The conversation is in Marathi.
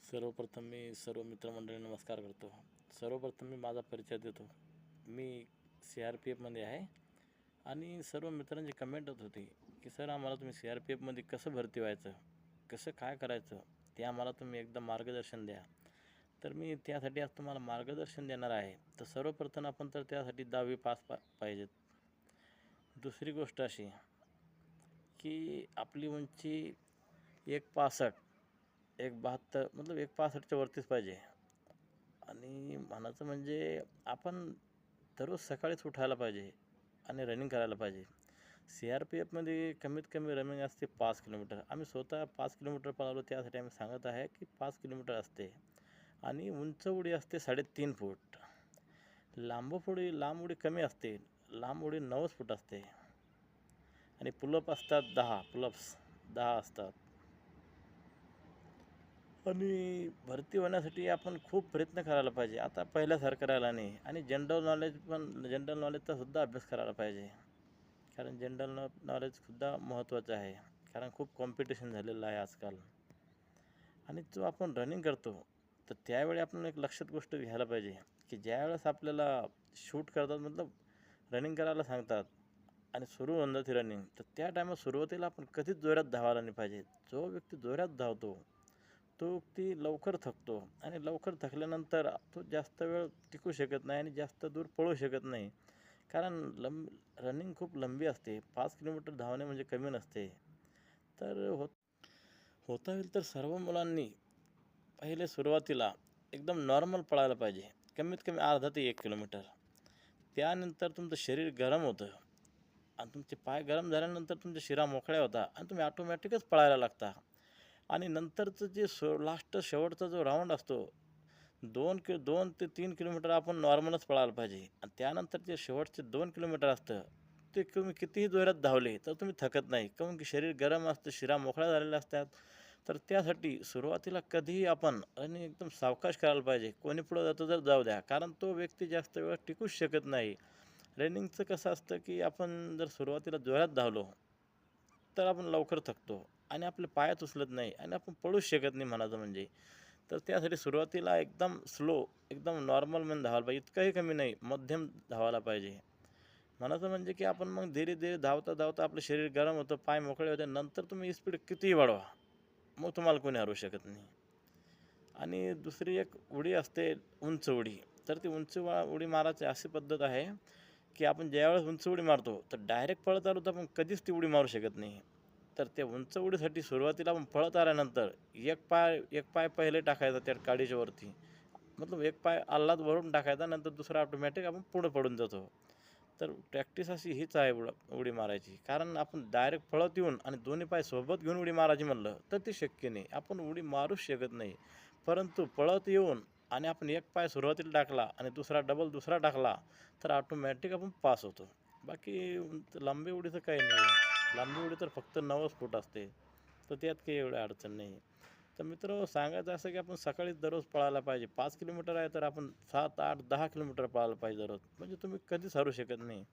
सर्वप्रथम मी सर्व मित्रमंडळी नमस्कार करतो. सर्वप्रथम मी माझा परिचय देतो. मी CRPFमध्ये आहे आणि सर्व मित्रांची कमेंट होत होती की सर आम्हाला तुम्ही CRPFमध्ये कसं भरती व्हायचं, कसं काय करायचं ते आम्हाला तुम्ही एकदा मार्गदर्शन द्या. तर मी त्यासाठी आज तुम्हाला मार्गदर्शन देणार आहे. तर सर्वप्रथम आपण तर त्यासाठी 10वी पास पाहिजेत. दुसरी गोष्ट अशी की आपली उंची 1.65 1.72 मतलब 1.65च्या वरतीच पाहिजे. आणि म्हणायचं म्हणजे आपण दररोज सकाळीच उठायला पाहिजे आणि रनिंग करायला पाहिजे. CRPFमध्ये कमीत कमी रनिंग असते 5 किलोमीटर. आम्ही स्वतः 5 किलोमीटर पळालो, त्यासाठी आम्ही सांगत आहे की 5 किलोमीटर असते. आणि उंच उडी असते 3.5 फूट. लांब उडी कमी असते. लांब उडी 9 फूट असते. आणि पुलअप असतात 10 पुलअप्स 10 असतात. आणि भरती होण्यासाठी आपण खूप प्रयत्न करायला पाहिजे. आता पहिल्यासारखं राहिला नाही. आणि जनरल नॉलेजचा सुद्धा अभ्यास करायला पाहिजे. कारण जनरल नॉलेजसुद्धा महत्त्वाचं आहे. कारण खूप कॉम्पिटिशन झालेलं आहे आजकाल. आणि जो आपण रनिंग करतो, तर त्यावेळी आपण एक लक्षात गोष्ट घ्यायला पाहिजे की ज्यावेळेस आपल्याला शूट करतात मतलब रनिंग करायला सांगतात आणि सुरू होऊन जाते रनिंग, तर त्या टायमात सुरुवातीला आपण कधीच जोरात धावायला नाही पाहिजे. जो व्यक्ती जोरात धावतो तो व्यक्ती लवकर थकतो आणि लवकर थकल्यानंतर तो जास्त वेळ टिकू शकत नाही आणि जास्त दूर पळू शकत नाही. कारण रनिंग खूप लंबी असते. 5 किलोमीटर धावणे म्हणजे कमी नसते. तर होता होईल तर सर्व मुलांनी पहिले सुरुवातीला एकदम नॉर्मल पळायला पाहिजे. कमीत कमी अर्धा ते 1 किलोमीटर. त्यानंतर तुमचं शरीर गरम होतं आणि तुमचे पाय गरम झाल्यानंतर तुमच्या शिरा मोकळ्या होता आणि तुम्ही ऑटोमॅटिकच पळायला लागता. आणि नंतरचं जे लास्ट शेवटचा जो राऊंड असतो, 2 ते 3 किलोमीटर आपण नॉर्मलच पळायला पाहिजे. आणि त्यानंतर जे शेवटचे 2 किलोमीटर असतं, ते तुम्ही कितीही जोरात धावले तर तुम्ही थकत नाही. काऊन की शरीर गरम असतं, शिरा मोकळ्या झालेल्या असतात. तर त्यासाठी सुरुवातीला कधीही आपण आणि एकदम सावकाश करायला पाहिजे. कोणी पुढं जातं तर जाऊ द्या. कारण तो व्यक्ती जास्त वेळ टिकूच शकत नाही. रनिंगचं कसं असतं की आपण जर सुरुवातीला जोरात धावलो, तर आपण लवकर थकतो आणि आपले पायच उचलत नाही आणि आपण पळूच शकत नाही म्हणायचं म्हणजे. तर त्यासाठी सुरुवातीला एकदम स्लो, एकदम नॉर्मलमध्ये धावायला पाहिजे. इतकंही कमी नाही, मध्यम धावायला पाहिजे. म्हणायचं म्हणजे की आपण मग धीरे धीरे धावता धावता आपलं शरीर गरम होतं, पाय मोकळे होते. नंतर तुम्ही स्पीड कितीही वाढवा, मग तुम्हाला कोणी हरवू शकत नाही. आणि दुसरी एक उडी असते उंच उडी. तर ती उडी मारायची अशी पद्धत आहे की आपण ज्यावेळेस उंच उडी मारतो, तर डायरेक्ट पळत आलो तर आपण कधीच ती उडी मारू शकत नाही. तर त्या उंच उडीसाठी सुरुवातीला आपण पळत आल्यानंतर एक पाय पहिले टाकायचा त्या काडीच्या वरती. मतलब एक पाय आल्लाद भरून टाकायचा, नंतर दुसरा ऑटोमॅटिक आपण पुढं पडून जातो. तर प्रॅक्टिस अशी हीच आहे उडी मारायची. कारण आपण डायरेक्ट पळत येऊन आणि दोन्ही पाय सोबत घेऊन उडी मारायची म्हणलं, तर ते शक्य नाही. आपण उडी मारूच शकत नाही. परंतु पळत येऊन आणि आपण एक पाय सुरुवातीला टाकला आणि दुसरा टाकला, तर ऑटोमॅटिक आपण पास होतो. बाकी लांबी उडीचं काही नाही आहे. लांबी उडी तर फक्त 9च फूट असते. तर त्यात काही एवढी अडचण नाही. तर मित्र सांगायचं असं की आपण सकाळीच दररोज पळायला पाहिजे. 5 किलोमीटर आहे तर आपण 7, 8, 10 किलोमीटर पळायला पाहिजे दररोज. म्हणजे तुम्ही कधीच हरू शकत नाही.